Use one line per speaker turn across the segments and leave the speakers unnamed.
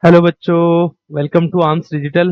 Hello बच्चों, welcome to arms digital.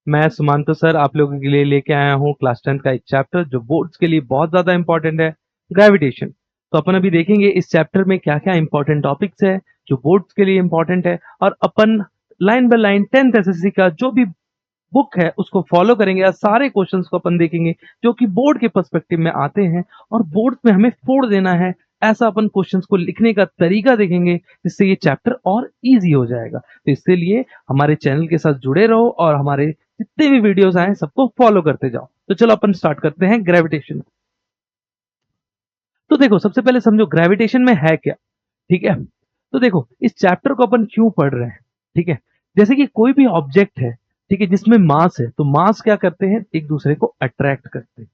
मैं सुमांतो sir आप लोगों के लिए लेके आया हूँ क्लास 10 का एक चैप्टर जो बोर्ड्स के लिए बहुत ज्यादा इंपॉर्टेंट है, ग्रेविटेशन। तो अपन अभी देखेंगे इस चैप्टर में क्या क्या इंपॉर्टेंट टॉपिक्स है जो बोर्ड्स के लिए इंपॉर्टेंट है, और अपन line by line 10th SSC का जो भी बुक है उसको फॉलो करेंगे और सारे क्वेश्चंस को अपन देखेंगे जो कि बोर्ड के पर्सपेक्टिव में आते हैं और बोर्ड में हमें फोड़ देना है। ऐसा अपन क्वेश्चंस को लिखने का तरीका देखेंगे जिससे ये चैप्टर और इजी हो जाएगा। तो इसके लिए हमारे चैनल के साथ जुड़े रहो और हमारे जितने भी वीडियोस आए सबको फॉलो करते जाओ। तो चलो अपन स्टार्ट करते हैं ग्रेविटेशन। तो देखो, सबसे पहले समझो ग्रेविटेशन में है क्या। ठीक है, तो देखो इस चैप्टर को अपन क्यों पढ़ रहे हैं। ठीक है, जैसे कि कोई भी ऑब्जेक्ट है, ठीक है, जिसमें मास है, तो मास क्या करते हैं, एक दूसरे को अट्रैक्ट करते हैं।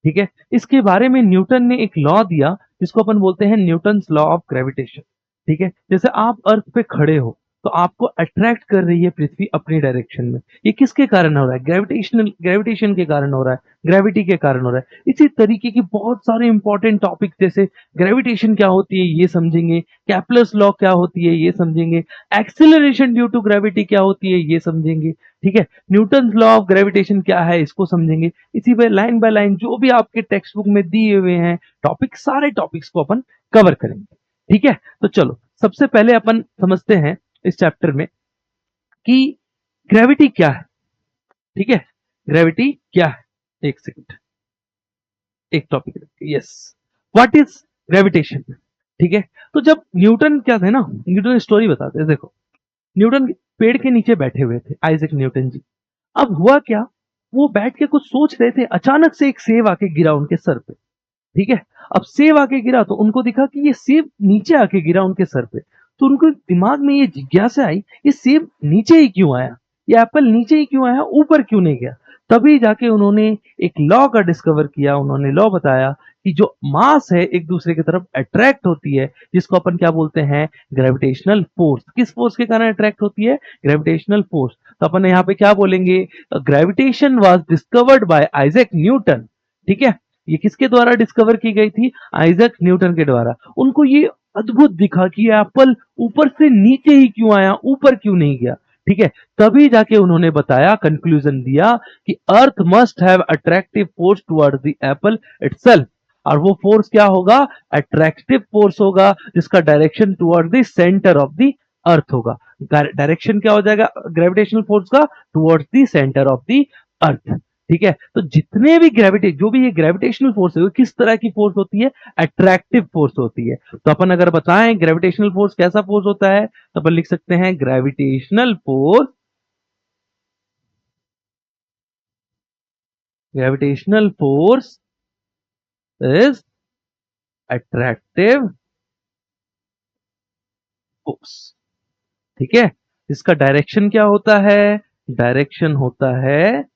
ठीक है, इसके बारे में न्यूटन ने एक लॉ दिया जिसको अपन बोलते हैं न्यूटन्स लॉ ऑफ ग्रेविटेशन। ठीक है, जैसे आप अर्थ पे खड़े हो तो आपको अट्रैक्ट कर रही है पृथ्वी अपनी डायरेक्शन में। ये किसके कारण हो रहा है, ग्रेविटेशन के कारण हो रहा है, ग्रेविटी के कारण हो रहा है। इसी तरीके की बहुत सारे इंपॉर्टेंट टॉपिक जैसे ग्रेविटेशन क्या होती है ये समझेंगे, कैप्लर्स लॉ क्या होती है ये समझेंगे, एक्सिलरेशन ड्यू टू ग्रेविटी क्या होती है ये समझेंगे। ठीक है, न्यूटन्स लॉ ऑफ ग्रेविटेशन क्या है इसको समझेंगे। इसी बाय लाइन जो भी आपके टेक्स्ट बुक में दिए हुए हैं टॉपिक, सारे टॉपिक्स को अपन कवर करेंगे। ठीक है, तो चलो सबसे पहले अपन समझते हैं इस चैप्टर में कि ग्रेविटी क्या है। ठीक है, ग्रेविटी क्या है, एक सेकंड, एक topic yes, what is gravitation. ठीक है, तो जब न्यूटन क्या थे ना, न्यूटन स्टोरी बताते हैं। देखो, न्यूटन पेड़ के नीचे बैठे हुए थे, आइजैक न्यूटन जी। अब हुआ क्या, वो बैठ के कुछ सोच रहे थे, अचानक से एक सेब आके गिरा उनके सर पे। ठीक है, अब सेब आके गिरा तो उनको दिखा कि ये सेब नीचे आके गिरा उनके सर पे। तो उनको दिमाग में ये जिज्ञासा आई, ये सेब नीचे ही क्यों आया, ये एप्पल नीचे ही क्यों आया, ऊपर क्यों नहीं गया। तभी जाके उन्होंने एक लॉ का डिस्कवर किया। उन्होंने लॉ बताया कि जो मास है एक दूसरे की तरफ अट्रैक्ट होती है, जिसको अपन क्या बोलते हैं, ग्रेविटेशनल फोर्स। किस फोर्स के कारण अट्रैक्ट होती है, ग्रेविटेशनल फोर्स। तो अपन यहाँ पे क्या बोलेंगे, gravitation was discovered by Isaac Newton. ठीक है, ये किसके द्वारा डिस्कवर की गई थी, आइजैक न्यूटन के द्वारा। उनको ये अद्भुत दिखा कि एप्पल ऊपर से नीचे ही क्यों आया, ऊपर क्यों नहीं गया। ठीक है, तभी जाके उन्होंने बताया, कंक्लूजन दिया कि earth must have attractive force towards the Apple itself. और वो फोर्स क्या होगा, अट्रैक्टिव फोर्स होगा जिसका direction toward the centre of the earth होगा। डायरेक्शन क्या हो जाएगा ग्रेविटेशनल फोर्स का, towards the centre of the earth. ठीक है, तो जितने भी ग्रेविटी, जो भी ये ग्रेविटेशनल फोर्स है वो किस तरह की फोर्स होती है, अट्रैक्टिव फोर्स होती है। तो अपन अगर बताएं ग्रेविटेशनल फोर्स कैसा फोर्स होता है, तो अपन लिख सकते हैं gravitational force is attractive force. ठीक है, इसका डायरेक्शन क्या होता है, डायरेक्शन होता है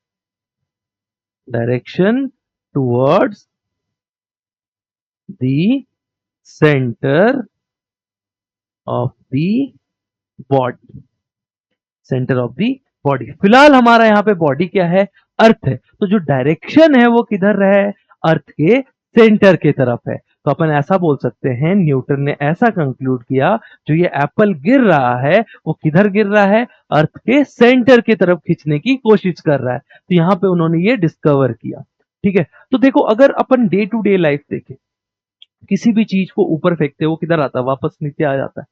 direction towards the centre of the body, centre of the body. फिलहाल हमारा यहाँ पे बॉडी क्या है, अर्थ है, तो जो डायरेक्शन है वो किधर है, अर्थ के सेंटर की तरफ है। तो अपन ऐसा बोल सकते हैं, न्यूटन ने ऐसा कंक्लूड किया, जो ये एप्पल गिर रहा है वो किधर गिर रहा है, अर्थ के सेंटर की तरफ खींचने की कोशिश कर रहा है। तो यहाँ पे उन्होंने ये डिस्कवर किया। ठीक है, तो देखो अगर अपन डे टू डे लाइफ देखें, किसी भी चीज को ऊपर फेंकते हैं वो किधर आता है, वापस नीचे आ जाता है।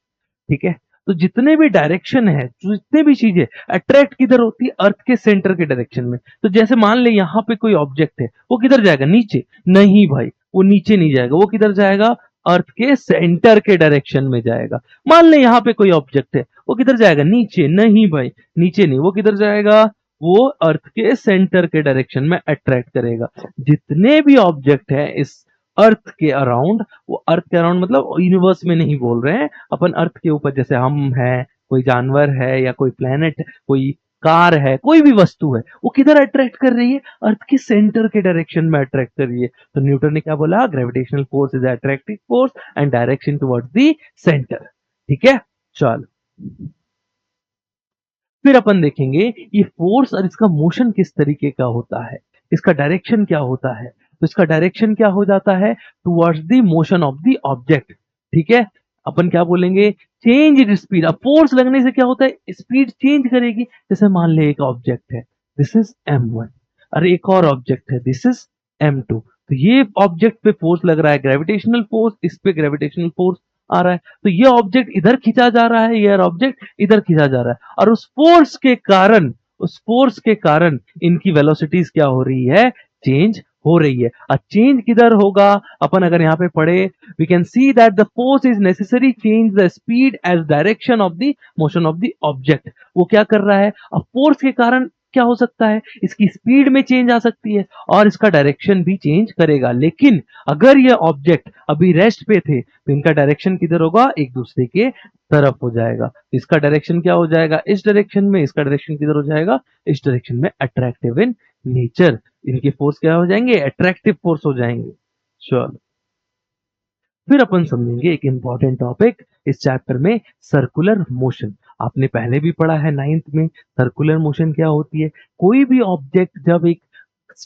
ठीक है, तो जितने भी डायरेक्शन है, जितने भी चीजें अट्रैक्ट किधर होती है, अर्थ के सेंटर के डायरेक्शन में। तो जैसे मान ले यहाँ पे कोई ऑब्जेक्ट है, वो किधर जाएगा, नीचे। नहीं भाई, वो नीचे नहीं जाएगा, वो किधर जाएगा, अर्थ के सेंटर के डायरेक्शन में जाएगा। मान ले यहाँ पे कोई ऑब्जेक्ट है, वो किधर जाएगा, नीचे। नहीं भाई, नीचे नहीं, वो किधर जाएगा, वो अर्थ के सेंटर के डायरेक्शन में अट्रैक्ट करेगा। जितने भी ऑब्जेक्ट है इस अर्थ के अराउंड, वो अर्थ के अराउंड मतलब यूनिवर्स में नहीं बोल रहे हैं अपन, अर्थ के ऊपर, जैसे हम हैं, कोई जानवर है या कोई प्लेनेट, कोई कार है, कोई भी वस्तु है, वो किधर अट्रैक्ट कर रही है, अर्थ के सेंटर के डायरेक्शन में अट्रैक्ट कर रही है। तो न्यूटन ने क्या बोला, gravitational force is attractive force and direction towards the centre. ठीक है, चलो फिर अपन देखेंगे ये फोर्स और इसका मोशन किस तरीके का होता है, इसका डायरेक्शन क्या होता है। तो इसका डायरेक्शन क्या हो जाता है, towards the motion of the object. ठीक है, अपन क्या बोलेंगे, चेंज स्पीड। अब फोर्स लगने से क्या होता है, स्पीड चेंज करेगी। जैसे मान ले एक ऑब्जेक्ट है, दिस इज m1, और एक और ऑब्जेक्ट है, दिस इज m2। तो ये ऑब्जेक्ट पे फोर्स लग रहा है ग्रेविटेशनल फोर्स, इस पे ग्रेविटेशनल फोर्स आ रहा है, तो ये ऑब्जेक्ट इधर खींचा जा रहा है, ये ऑब्जेक्ट इधर खींचा जा रहा है, और उस फोर्स के कारण इनकी वेलोसिटीज क्या हो रही है, चेंज हो रही है। और चेंज किधर होगा, अपन अगर यहाँ पे पढ़े, we can see that the force is necessary change the speed as direction of the motion of the object. वो क्या कर रहा है, अब फोर्स के कारण क्या हो सकता है, इसकी स्पीड में चेंज आ सकती है और इसका डायरेक्शन भी चेंज करेगा। लेकिन अगर ये ऑब्जेक्ट अभी रेस्ट पे थे तो इनका डायरेक्शन किधर होगा, एक दूसरे के तरफ हो जाएगा। इसका डायरेक्शन क्या हो जाएगा, इस डायरेक्शन में, इसका डायरेक्शन किधर हो जाएगा, इस डायरेक्शन में। अट्रैक्टिव इन नेचर, इनके फोर्स क्या हो जाएंगे, अट्रैक्टिव फोर्स हो जाएंगे। चलो फिर अपन समझेंगे एक इंपॉर्टेंट टॉपिक इस चैप्टर में, सर्कुलर मोशन। आपने पहले भी पढ़ा है 9th में, सर्कुलर मोशन क्या होती है। कोई भी ऑब्जेक्ट जब एक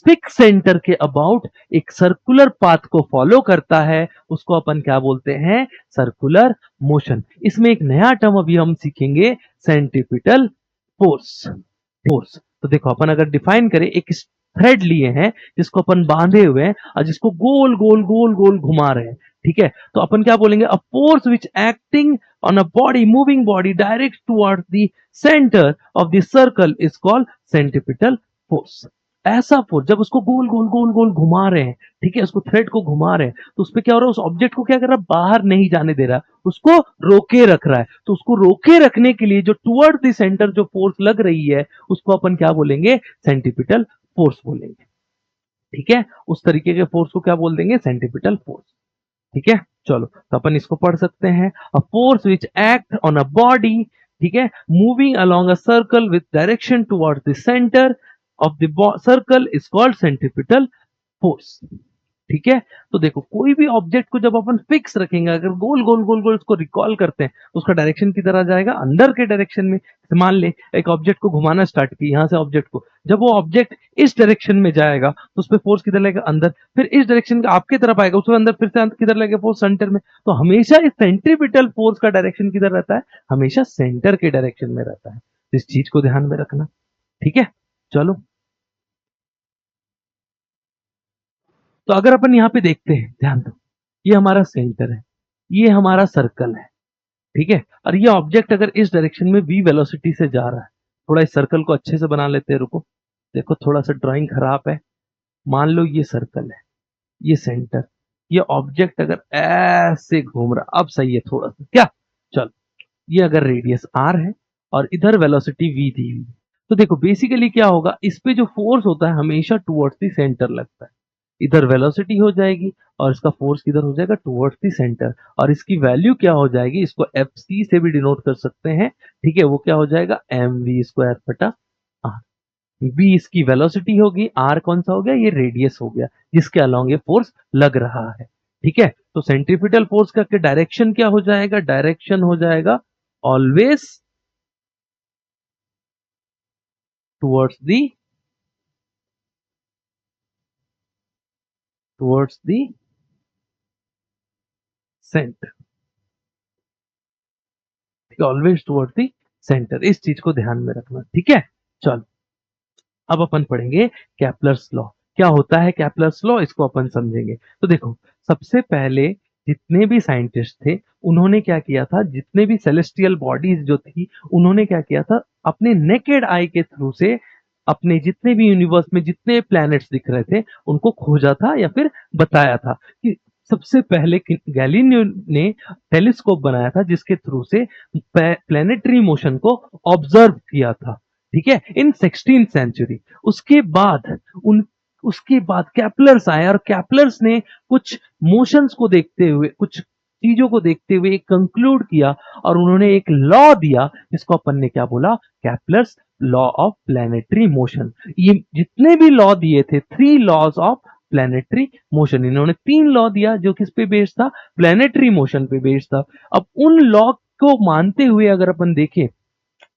फिक्स सेंटर के अबाउट एक सर्कुलर पाथ को फॉलो करता है, उसको अपन क्या बोलते हैं, सर्कुलर मोशन। इसमें एक नया टर्म अभी हम सीखेंगे, सेंट्रीपिटल फोर्स। फोर्स तो देखो, अपन अगर डिफाइन करें, एक थ्रेड लिए हैं जिसको अपन बांधे हुए हैं और जिसको गोल गोल गोल गोल घुमा रहे हैं, ठीक है। तो अपन क्या बोलेंगे, a force which acting on a body, moving body direct towards the centre of the circle is called centripetal force. ऐसा फोर्स जब उसको गोल गोल गोल गोल घुमा रहे हैं, ठीक है, उसको थ्रेड को घुमा रहे हैं, तो उस पर क्या हो रहा है, उस ऑब्जेक्ट को क्या कर रहा है, बाहर नहीं जाने दे रहा है, उसको रोके रख रहा है। तो उसको रोके रखने के लिए जो टुवर्ड द सेंटर जो फोर्स लग रही है, उसको अपन क्या बोलेंगे, सेंट्रीपिटल फोर्स बोलेंगे, ठीक है। उस तरीके के फोर्स को क्या बोल देंगे, सेंट्रीपिटल फोर्स, ठीक है। चलो तो अपन इसको पढ़ सकते हैं, a force which act on a body, ठीक है, moving along a circle with direction towards the centre of the circle is called centripetal force, ठीक है। तो देखो, कोई भी ऑब्जेक्ट को जब अपन फिक्स रखेंगे, अगर गोल गोल गोल गोल उसको रिकॉल करते हैं, तो उसका डायरेक्शन किधर आ जाएगा, अंदर के डायरेक्शन में। मान ले एक ऑब्जेक्ट को घुमाना स्टार्ट किया, यहां से ऑब्जेक्ट को, जब वो ऑब्जेक्ट इस डायरेक्शन में जाएगा तो उस पर फोर्स किधर लगेगा, अंदर। फिर इस डायरेक्शन का आपके तरफ आएगा, उसके अंदर, फिर से किधर लगेगा, फोर्स सेंटर में। तो हमेशा इस सेंट्रीपिटल फोर्स का डायरेक्शन किधर रहता है, हमेशा सेंटर के डायरेक्शन में रहता है। इस चीज को ध्यान में रखना, ठीक है। चलो तो अगर अपन यहाँ पे देखते हैं, ध्यान दो, ये हमारा सेंटर है, ये हमारा सर्कल है, ठीक है। और ये ऑब्जेक्ट अगर इस डायरेक्शन में v वेलोसिटी से जा रहा है, थोड़ा इस सर्कल को अच्छे से बना लेते हैं, रुको। देखो थोड़ा सा ड्राइंग खराब है। मान लो ये सर्कल है, ये सेंटर, ये ऑब्जेक्ट अगर ऐसे घूम रहा, अब सही है थोड़ा सा क्या, चल, ये अगर रेडियस r है और इधर वेलोसिटी v दी हुई है, तो देखो बेसिकली क्या होगा, इस पे जो फोर्स होता है हमेशा टुवर्ड्स द सेंटर लगता है। इधर वेलोसिटी हो जाएगी और इसका फोर्स किधर हो जाएगा, टुवर्ड्स द सेंटर, और इसकी वैल्यू क्या हो जाएगी, इसको एफ सी से भी डिनोट कर सकते हैं, ठीक है। वो क्या हो जाएगा, एम वी स्क्वायर बटा आर। बी इसकी वेलोसिटी होगी, आर कौन सा हो गया, ये रेडियस हो गया जिसके अलोंग ये फोर्स लग रहा है, ठीक है। तो सेंट्रीपिटल फोर्स का डायरेक्शन क्या हो जाएगा, डायरेक्शन हो जाएगा ऑलवेज टुवर्ड्स दी सेंटर, ठीक है, ऑलवेज टुवर्ड्स दी सेंटर। इस चीज को ध्यान में रखना, ठीक है। चलो अब अपन पढ़ेंगे कैप्लर्स लॉ। क्या होता है कैप्लर्स लॉ, इसको अपन समझेंगे। तो देखो, सबसे पहले जितने भी साइंटिस्ट थे, उन्होंने क्या किया था, जितने भी सेलेस्टियल बॉडीज जो थी, उन्होंने क्या किया था, अपने नेकेड आई के थ्रू से अपने जितने भी यूनिवर्स में जितने प्लैनेट्स दिख रहे थे, उनको खोजा था या फिर बताया था। कि सबसे पहले गैलीलियो ने टेलीस्कोप बनाया था, जिसके थ्रू से प्लैनेटरी मोशन को ऑब्जर्व किया था, ठीक है, इन 16th सेंचुरी। उसके बाद उन उसके बाद कैप्लर्स आए, और कैप्लर्स ने कुछ मोशंस को देखते हुए, कुछ चीजों को देखते हुए एक कंक्लूड किया, और उन्होंने एक लॉ दिया, जिसको अपन ने क्या बोला, Kepler's law of planetary motion. ये जितने भी लॉ दिए थे, 3 लॉज ऑफ प्लैनेटरी मोशन, इन्होंने 3 लॉ दिया जो किस पे बेस्ड था, प्लैनेटरी मोशन पे बेस्ड था। अब उन लॉ को मानते हुए अगर अपन देखें,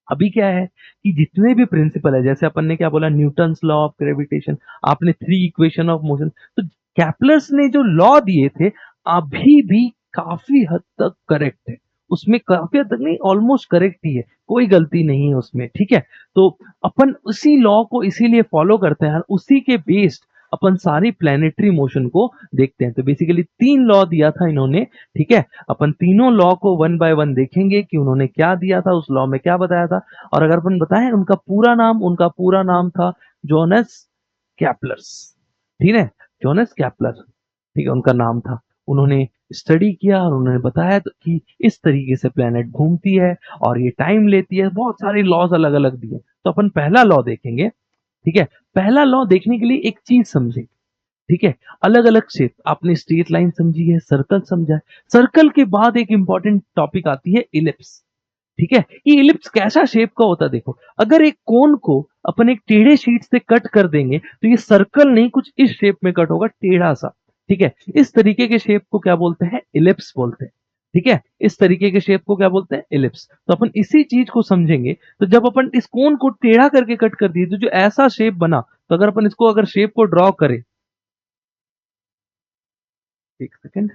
अभी क्या है कि जितने भी प्रिंसिपल है, जैसे अपन ने क्या बोला, न्यूटन्स लॉ ऑफ ग्रेविटेशन, आपने 3 इक्वेशन ऑफ मोशन, तो कैप्लर्स ने जो लॉ दिए थे, अभी भी काफी हद तक करेक्ट है। उसमें काफी हद तक नहीं, ऑलमोस्ट करेक्ट ही है, कोई गलती नहीं है उसमें, ठीक है। तो अपन उसी लॉ को इसीलिए फॉलो करते हैं, उसी के बेस्ड अपन सारी प्लेनेटरी मोशन को देखते हैं। तो बेसिकली 3 लॉ दिया था इन्होंने, ठीक है। अपन तीनों लॉ को वन बाय वन देखेंगे कि उन्होंने क्या दिया था, उस लॉ में क्या बताया था। और अगर अपन बताएं उनका पूरा नाम था जोनास कैप्लर्स, ठीक है, जोनास कैप्लर, ठीक है, उनका नाम था। उन्होंने स्टडी किया और उन्होंने बताया कि इस तरीके से प्लेनेट घूमती है और ये टाइम लेती है, बहुत सारे लॉज अलग अलग दिए। तो अपन पहला लॉ देखेंगे, ठीक है। पहला लॉ देखने के लिए एक चीज समझे, ठीक है। अलग अलग शेप, आपने स्ट्रेट लाइन समझी है, सर्कल समझा है। सर्कल के बाद एक इंपॉर्टेंट टॉपिक आती है इलिप्स, ठीक है। ये इलिप्स कैसा शेप का होता है, देखो, अगर एक कोन को अपन एक टेढ़े शीट से कट कर देंगे तो ये सर्कल नहीं, कुछ इस शेप में कट होगा, टेढ़ा सा, ठीक है। इस तरीके के शेप को क्या बोलते हैं, इलिप्स बोलते हैं, ठीक है। इस तरीके के शेप को क्या बोलते हैं, इलिप्स। तो अपन इसी चीज को समझेंगे। तो जब अपन इस कोन को टेढ़ा करके कट कर दिए तो जो ऐसा शेप बना, तो अगर अपन इसको अगर शेप को ड्रॉ करें, एक सेकेंड,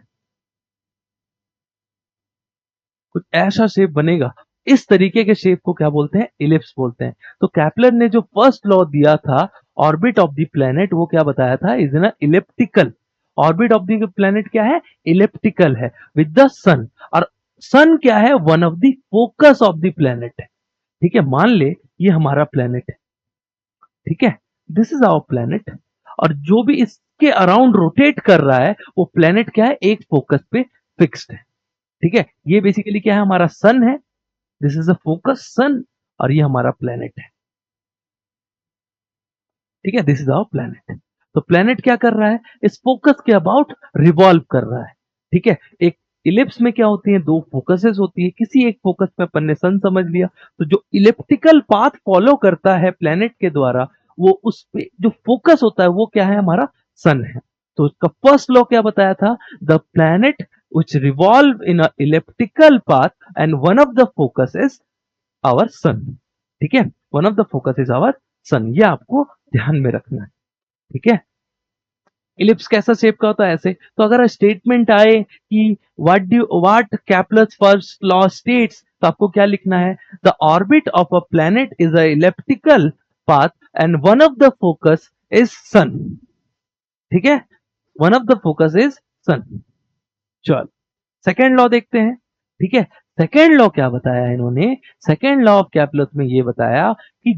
कुछ ऐसा शेप बनेगा। इस तरीके के शेप को क्या बोलते हैं, इलिप्स बोलते हैं। तो कैप्लर ने जो फर्स्ट लॉ दिया था ऑर्बिट ऑफ द प्लेनेट, वो क्या बताया था, is an elliptical. Orbit of the planet क्या है, इलिप्टिकल है विद द सन। और सन क्या है, one of the focus of the planet है, ठीक है। मान ले ये हमारा प्लेनेट है, ठीक है, दिस इज आवर प्लेनेट। और जो भी इसके अराउंड रोटेट कर रहा है वो प्लेनेट क्या है, एक फोकस पे फिक्स्ड है, ठीक है। ये बेसिकली क्या है, हमारा सन है, दिस इज अ फोकस सन, और ये हमारा प्लेनेट है, ठीक है, दिस इज आवर प्लेनेट। तो प्लेनेट क्या कर रहा है, इस फोकस के अबाउट रिवॉल्व कर रहा है, ठीक है। एक इलिप्स में क्या होती है, दो फोकसेस होती है, किसी एक फोकस पे अपन ने सन समझ लिया, तो जो इलिप्टिकल पाथ फॉलो करता है प्लेनेट के द्वारा, वो उस पे जो फोकस होता है वो क्या है, हमारा सन है। तो उसका फर्स्ट लॉ क्या बताया था, the planet which revolve in a elliptical path and one of the focus is our sun, ठीक है, one of the focus is our sun, ये आपको ध्यान में रखना है, ठीक है। इलिप्स कैसा शेप का होता है, ऐसे। तो अगर स्टेटमेंट आए कि what Kepler's first law states, तो आपको क्या लिखना है, the orbit of a planet is a elliptical path and one of the focus is sun, ठीक है, one of the focus is sun. चल सेकेंड लॉ देखते हैं, ठीक है। सेकेंड लॉ क्या बताया इन्होंने, सेकेंड लॉ ऑफ कैप्लस में ये बताया कि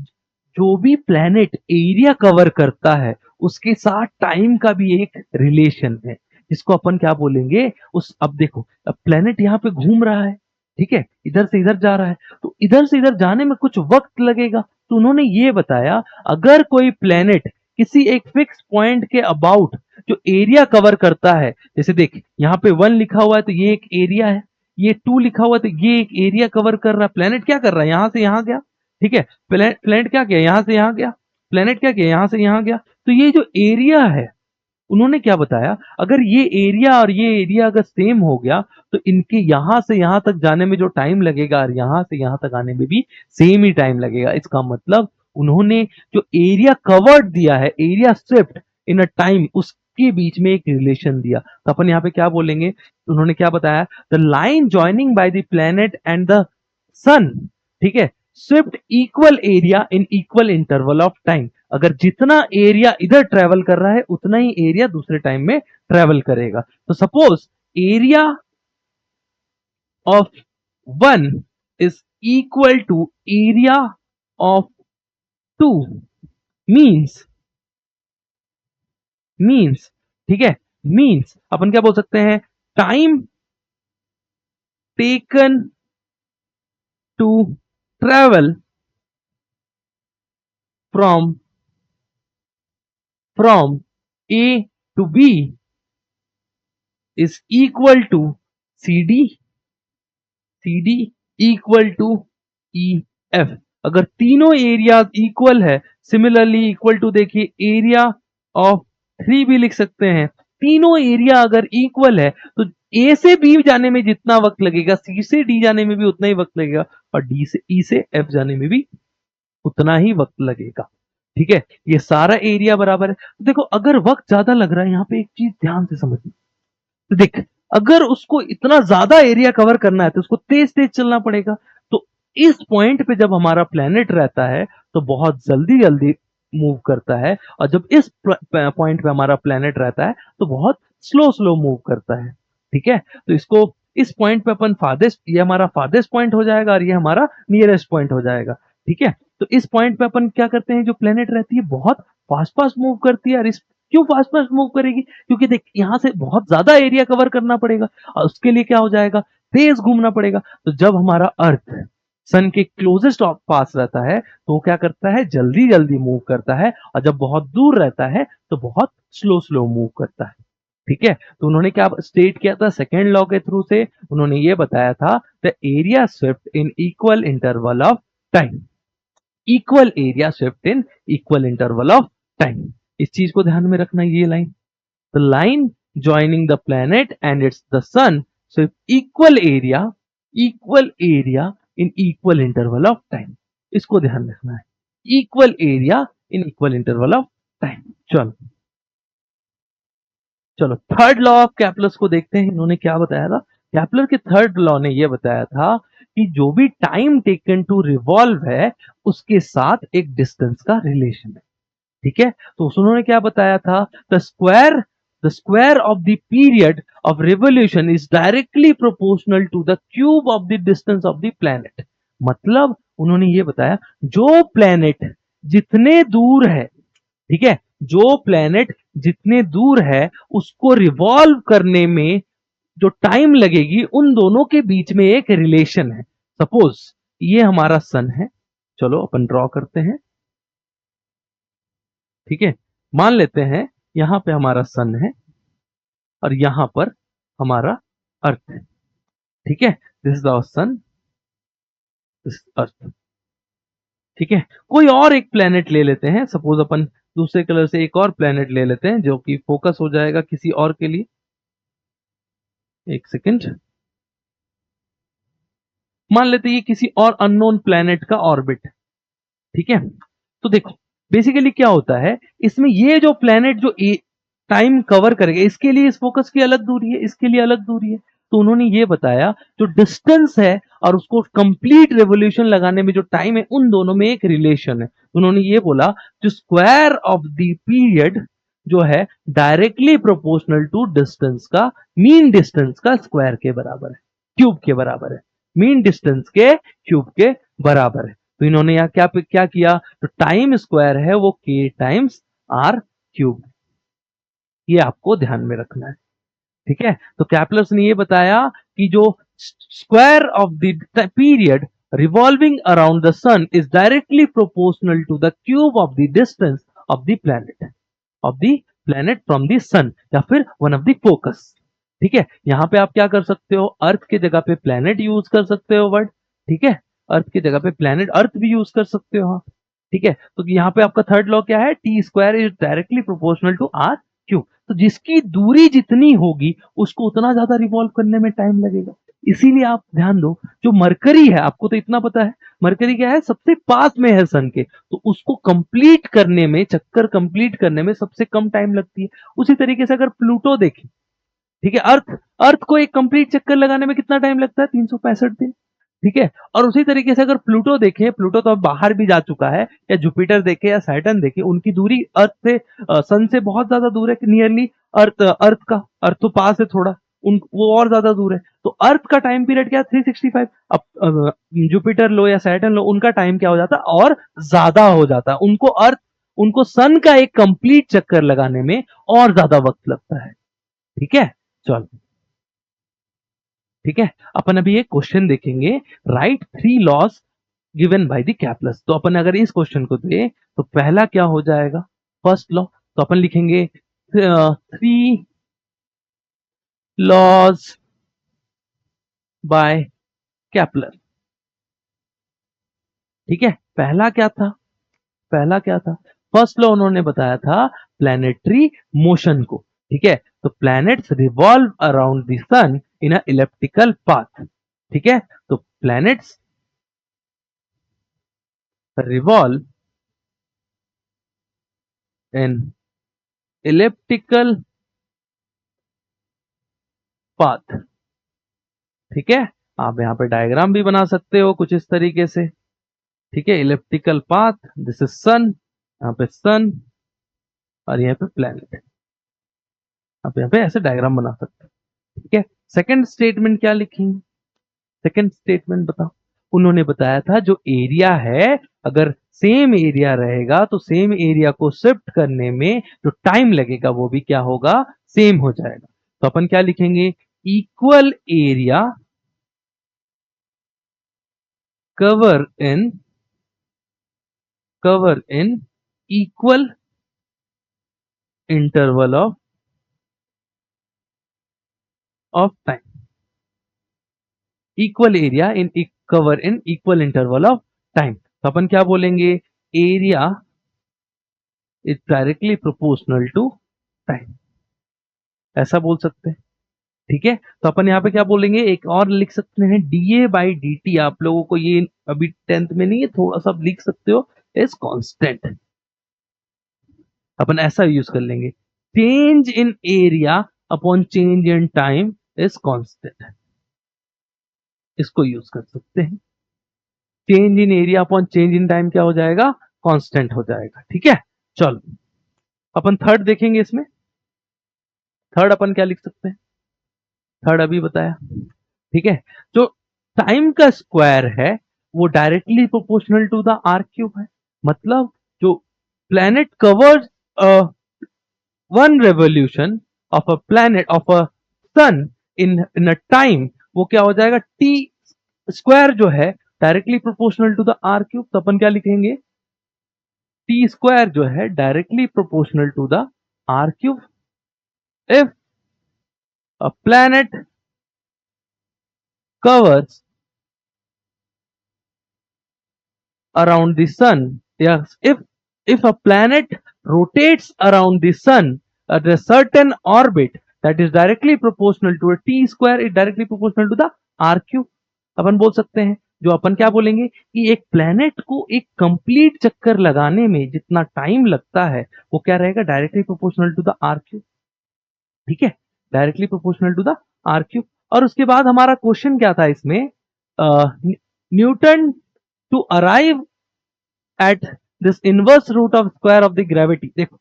जो भी प्लेनेट एरिया कवर करता है उसके साथ टाइम का भी एक रिलेशन है, जिसको अपन क्या बोलेंगे उस, अब देखो, अब प्लेनेट यहाँ पे घूम रहा है, ठीक है, इधर से इधर जा रहा है, तो इधर से इधर जाने में कुछ वक्त लगेगा। तो उन्होंने ये बताया, अगर कोई प्लेनेट किसी एक फिक्स पॉइंट के अबाउट जो एरिया कवर करता है, जैसे देख यहाँ पे 1 लिखा हुआ है तो ये एक एरिया है, ये 2 लिखा हुआ है तो ये एक एरिया कवर कर रहा है। प्लेनेट क्या कर रहा है, यहां से यहां गया, ठीक है, प्लेनेट क्या किया, यहां से यहां गया, प्लेनेट क्या किया, यहां से यहां गया। तो ये जो एरिया है, उन्होंने क्या बताया, अगर ये एरिया और ये एरिया अगर सेम हो गया तो इनके यहां से यहां तक जाने में जो टाइम लगेगा और यहां से यहां तक आने में भी सेम ही टाइम लगेगा। इसका मतलब उन्होंने जो एरिया कवर्ड दिया है, area Swift in a time, उसके बीच में एक रिलेशन दिया। तो अपन यहाँ पे क्या बोलेंगे, उन्होंने क्या बताया, the line joining by the planet and the sun, ठीक है, sweeps equal area in equal interval of time. अगर जितना एरिया इधर ट्रेवल कर रहा है उतना ही एरिया दूसरे टाइम में ट्रेवल करेगा। तो suppose area of 1 is equal to area of 2 means, ठीक है, मीन्स अपन क्या बोल सकते हैं, time taken to travel from A to B is equal to CD equal to EF। अगर तीनों एरिया इक्वल है, सिमिलरली इक्वल टू देखिए एरिया ऑफ 3 भी लिख सकते हैं। तीनों एरिया अगर इक्वल है तो ए से बी जाने में जितना वक्त लगेगा, सी से डी जाने में भी उतना ही वक्त लगेगा, और डी से ई से एफ जाने में भी उतना ही वक्त लगेगा, ठीक है। ये सारा एरिया बराबर है। तो देखो, अगर वक्त ज्यादा लग रहा है, यहां पे एक चीज ध्यान से समझना। तो देख, अगर उसको इतना ज्यादा एरिया कवर करना है तो उसको तेज तेज चलना पड़ेगा। तो इस पॉइंट पे जब हमारा प्लेनेट रहता है तो बहुत जल्दी जल्दी मूव करता है, और जब इस पॉइंट पे हमारा प्लेनेट रहता है तो बहुत स्लो स्लो मूव करता है। ठीक है, तो इसको इस पॉइंट पे अपन फारदेस्ट, ये हमारा फारदेस्ट पॉइंट हो जाएगा और ये हमारा नियरेस्ट पॉइंट हो जाएगा। ठीक है, तो इस पॉइंट पे अपन क्या करते हैं, जो प्लेनेट रहती है बहुत फास्ट फास्ट मूव करती है। और इस क्यों फास्ट फास्ट मूव करेगी, क्योंकि देख यहां से बहुत ज्यादा एरिया कवर करना पड़ेगा और उसके लिए क्या हो जाएगा, तेज घूमना पड़ेगा। तो जब हमारा अर्थ सन के क्लोजेस्ट पास रहता है तो वो क्या करता है, जल्दी जल्दी मूव करता है, और जब बहुत दूर रहता है तो बहुत स्लो स्लो मूव करता है। ठीक है, तो उन्होंने क्या स्टेट किया था सेकेंड लॉ के थ्रू से, उन्होंने ये बताया था the area Swift in equal interval of time, equal area Swift in equal interval of time. इस चीज को ध्यान में रखना, ये line, the line joining the planet and its the sun, so equal area in equal interval of time। इसको ध्यान रखना है, equal area in equal interval of time. चलो चलो थर्ड लॉ ऑफ कैप्लर्स को देखते हैं, इन्होंने क्या बताया था। कैप्लर के थर्ड लॉ ने यह बताया था कि जो भी टाइम टेकन टू रिवॉल्व है उसके साथ एक डिस्टेंस का रिलेशन है। ठीक है, तो उन्होंने क्या बताया था, the square of the period of revolution is directly proportional to the cube of the distance of the planet. मतलब उन्होंने ये बताया जो प्लैनेट जितने दूर है, ठीक है, जो प्लैनेट जितने दूर है उसको रिवॉल्व करने में जो टाइम लगेगी उन दोनों के बीच में एक रिलेशन है। सपोज ये हमारा सन है, चलो अपन ड्रॉ करते हैं। ठीक है, मान लेते हैं यहां पे हमारा सन है और यहां पर हमारा अर्थ है। ठीक है, this is our sun, this earth. ठीक है, कोई और एक प्लेनेट ले लेते हैं, सपोज अपन दूसरे कलर से एक और प्लेनेट ले लेते हैं जो कि फोकस हो जाएगा किसी और के लिए। एक सेकंड, मान लेते हैं ये किसी और अननोन प्लेनेट का ऑर्बिट। ठीक है, तो देखो बेसिकली क्या होता है इसमें, ये जो प्लेनेट जो टाइम कवर करेगा इसके लिए इस फोकस की अलग दूरी है, इसके लिए अलग दूरी है। तो उन्होंने ये बताया जो डिस्टेंस है और उसको कंप्लीट रेवोल्यूशन लगाने में जो टाइम है उन दोनों में एक रिलेशन है। उन्होंने ये बोला जो स्क्वायर ऑफ द पीरियड जो है डायरेक्टली प्रोपोर्शनल टू डिस्टेंस का, मीन डिस्टेंस का स्क्वायर के बराबर है, क्यूब के बराबर है, मीन डिस्टेंस के क्यूब के बराबर है। तो इन्होंने यहाँ क्या क्या किया, तो टाइम स्क्वायर है वो के टाइम्स आर क्यूब, ये आपको ध्यान में रखना है। ठीक है, तो कैप्लर्स ने ये बताया कि जो square of the period revolving around the sun is directly proportional to the cube of the distance of the planet, of the planet from the sun, या फिर वन ऑफ द फोकस। ठीक है, यहां पे आप क्या कर सकते हो, अर्थ के जगह पे प्लैनेट यूज कर सकते हो वर्ड। ठीक है, अर्थ की जगह पे प्लैनेट अर्थ भी यूज कर सकते हो आप। ठीक है, तो यहाँ पे आपका थर्ड लॉ क्या है, t square is directly proportional to r cube. तो जिसकी दूरी जितनी होगी उसको उतना ज्यादा रिवॉल्व करने में टाइम लगेगा। इसीलिए आप ध्यान दो, जो मरकरी है आपको तो इतना पता है, मरकरी क्या है, सबसे पास में है सन के, तो उसको कंप्लीट करने में, चक्कर कंप्लीट करने में सबसे कम टाइम लगती है। उसी तरीके से अगर प्लूटो देखें, ठीक है, अर्थ अर्थ को एक कंप्लीट चक्कर लगाने में कितना टाइम लगता है, 365 दिन। ठीक है, और उसी तरीके से अगर प्लूटो देखें, प्लूटो तो अब बाहर भी जा चुका है, या जुपिटर देखे या सैटर्न देखे, उनकी दूरी अर्थ से सन से बहुत ज्यादा दूर है, नियरली अर्थ तो पास है थोड़ा, उन वो और ज्यादा दूर है। तो अर्थ का टाइम पीरियड क्या, 365। अब जुपिटर लो या सैटर्न लो, उनका टाइम क्या हो जाता है, और ज्यादा हो जाता है, उनको सन का एक कंप्लीट चक्कर लगाने में और ज्यादा वक्त लगता है। ठीक है, चलो ठीक है, अपन अभी एक क्वेश्चन देखेंगे, right three laws given by the Kepler's. तो अपन अगर इस क्वेश्चन को दे तो पहला क्या हो जाएगा, फर्स्ट लॉ, तो अपन लिखेंगे थ्री लॉज बाय कैप्लर। ठीक है, पहला क्या था, फर्स्ट लॉ उन्होंने बताया था प्लैनेटरी मोशन को। ठीक है, तो planets revolve around the sun in a elliptical path. ठीक है, तो planets revolve in elliptical path. ठीक है, आप यहाँ पे डायग्राम भी बना सकते हो कुछ इस तरीके से। ठीक है, इलिप्टिकल पाथ, दिस इज सन, यहाँ पे सन और यहाँ पे प्लैनेट। आप यहाँ पे ऐसे डायग्राम बना सकते हो। ठीक है, सेकंड स्टेटमेंट क्या लिखेंगे? सेकंड स्टेटमेंट बताओ। उन्होंने बताया था जो एरिया है, अगर सेम एरिया रहेगा तो सेम एरिया को शिफ्ट करने में जो टाइम लगेगा वो भी क्या होगा? सेम हो जाएगा। तो अपन क्या लिखेंगे? Equal area cover in equal interval of time. Equal area in cover in equal interval of time. तो अपन क्या बोलेंगे? Area is directly proportional to time, ऐसा बोल सकते हैं। ठीक है, तो अपन यहाँ पे क्या बोलेंगे? एक और लिख सकते हैं, डीए बाई डी टी। आप लोगों को ये अभी 10th में नहीं है, थोड़ा सा लिख सकते हो, इज कांस्टेंट। अपन ऐसा यूज कर लेंगे, change in area upon change in time is constant. इसको यूज कर सकते हैं। Change in area upon change in time क्या हो जाएगा? कांस्टेंट हो जाएगा। ठीक है, चलो अपन थर्ड देखेंगे। इसमें थर्ड अपन क्या लिख सकते हैं? थर्ड अभी बताया। ठीक है, जो टाइम का स्क्वायर है वो directly proportional to the r cube है। मतलब जो planet covers one revolution of a planet of a sun in a time, वो क्या हो जाएगा? टी स्क्वायर जो है directly proportional to the r cube. तो अपन क्या लिखेंगे? टी स्क्वायर जो है directly proportional to the r cube. If a planet covers around the sun, yes, if a planet rotates around the sun at a certain orbit that is directly proportional to a t square is directly proportional to the r cube। अपन बोल सकते हैं, जो अपन क्या बोलेंगे कि एक planet को एक कंप्लीट चक्कर लगाने में जितना टाइम लगता है वो क्या रहेगा? Directly proportional to the r cube. ठीक है, directly proportional to the r cube. और उसके बाद हमारा क्वेश्चन क्या था इसमें? Newton to arrive at this inverse root of square of the gravity. देखो,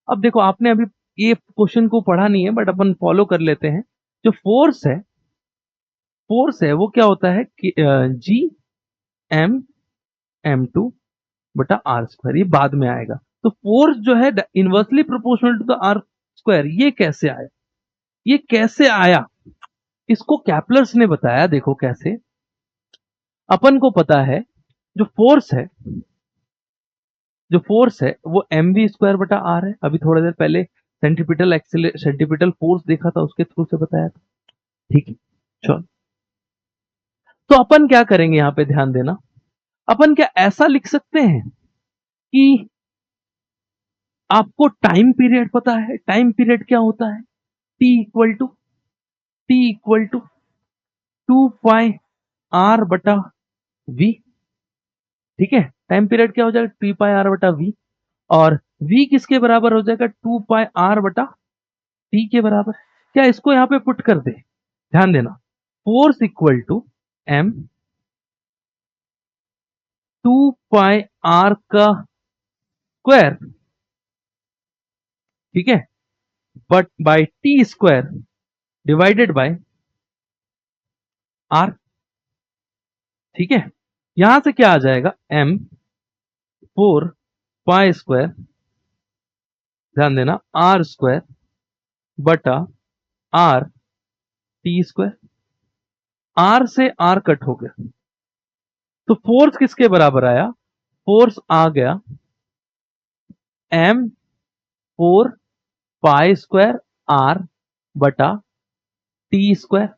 अब देखो आपने अभी ये क्वेश्चन को पढ़ा नहीं है बट अपन फॉलो कर लेते हैं। जो फोर्स है वो क्या होता है कि जी एम एम टू बटा आर स्क्वायर, ये बाद में आएगा। तो फोर्स जो है inversely proportional to the r square, ये कैसे आया? ये कैसे आया इसको कैप्लर्स ने बताया। देखो कैसे, अपन को पता है जो फोर्स है वो एम वी स्क्वायर बटा आर है। अभी थोड़ा देर पहले सेंटीपिटल फोर्स देखा था, उसके थ्रू से बताया था। ठीक है, चलो तो अपन क्या करेंगे यहां पे ध्यान देना। अपन क्या ऐसा लिख सकते हैं कि आपको टाइम पीरियड पता है? टाइम पीरियड क्या होता है? T equal to 2 pi r बटा वी। ठीक है, टाइम पीरियड क्या हो जाएगा? 2 पाई आर बटा वी। और v किसके बराबर हो जाएगा? 2 पाई आर बटा टी के बराबर। क्या इसको यहां पे पुट कर दे? ध्यान देना, force equal to m 2 pi r का स्क्वायर, ठीक है, but by t square divided by r. ठीक है, यहां से क्या आ जाएगा? एम 4 पाई स्क्वायर, ध्यान देना, आर स्क्वायर बटा आर टी स्क्वायर। आर से आर कट हो गया तो फोर्स किसके बराबर आया? फोर्स आ गया एम 4 पाई स्क्वायर आर बटा टी स्क्वायर।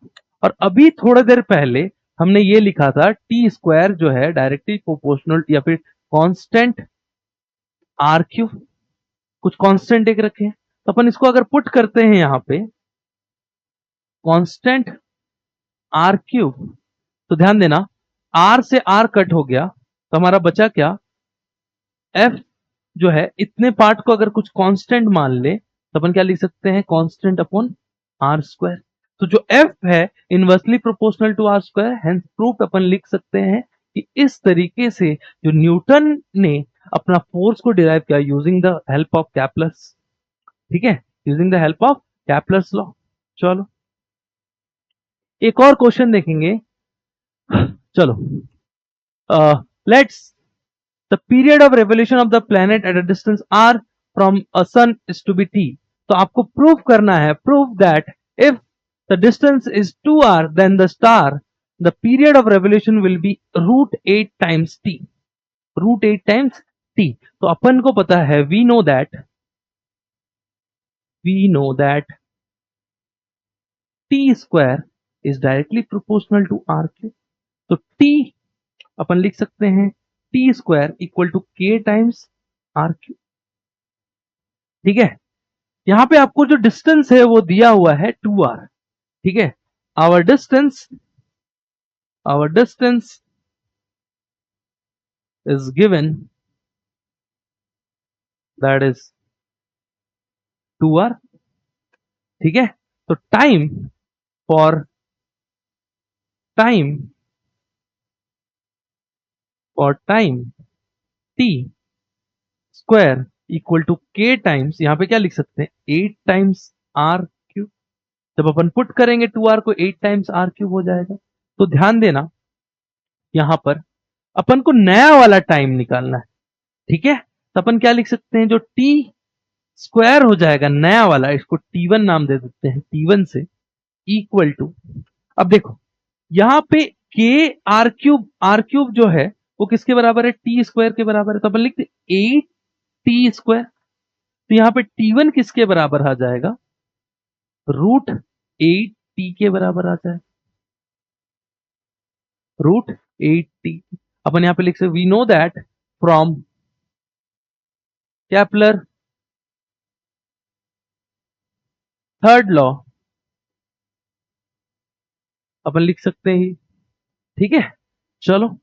और अभी थोड़ी देर पहले हमने ये लिखा था टी स्क्वायर जो है डायरेक्टली प्रोपोर्शनल या फिर कांस्टेंट आर क्यूब, कुछ कांस्टेंट एक रखे हैं। तो अपन इसको अगर पुट करते हैं यहां पे कांस्टेंट आर क्यूब, तो ध्यान देना आर से आर कट हो गया तो हमारा बचा क्या? एफ जो है इतने पार्ट को अगर कुछ कांस्टेंट मान ले तो अपन क्या लिख सकते हैं? Constant upon R square. तो जो एफ है inversely proportional to R square, hence proved अपन लिख सकते हैं कि इस तरीके से जो न्यूटन ने अपना फोर्स को डिराइव किया using the help of Kepler's, ठीक है, using the help of Kepler's law. चलो एक और क्वेश्चन देखेंगे। चलो let's the period of revolution of the planet at a distance r from a sun is to be t। तो आपको prove करना है, prove that if the distance is 2r then the star the period of revolution will be √8 times t, √8 times t। तो अपन को पता है, we know that t square is directly proportional to r cube. तो t अपन लिख सकते हैं t square equal to k times r cube, ठीक है। यहां पे आपको जो डिस्टेंस है वो दिया हुआ है 2r, ठीक है। Our distance is given, that is 2r, ठीक है। तो for time time t square equal to k times, यहां पे क्या लिख सकते हैं 8 टाइम्स आर क्यूब। जब अपन पुट करेंगे 2r को 8 टाइम्स आर क्यूब हो जाएगा। तो ध्यान देना यहां पर अपन को नया वाला टाइम निकालना है, ठीक है। तो अपन क्या लिख सकते हैं, जो टी स्क्वायर हो जाएगा नया वाला, इसको t1 नाम दे देते हैं, t1 से इक्वल टू, अब देखो यहां पे के आर क्यूब जो है वो किसके बराबर है, टी स्क्वायर के बराबर है। तो अपन लिखते 8 टी स्क्वायर। तो यहां पे t1 किसके बराबर आ जाएगा, √8 t के बराबर आ जाएगा, √8 t। अपन यहां पे लिख सकते we know that from Kepler third law अपन लिख सकते हैं, ठीक है। चलो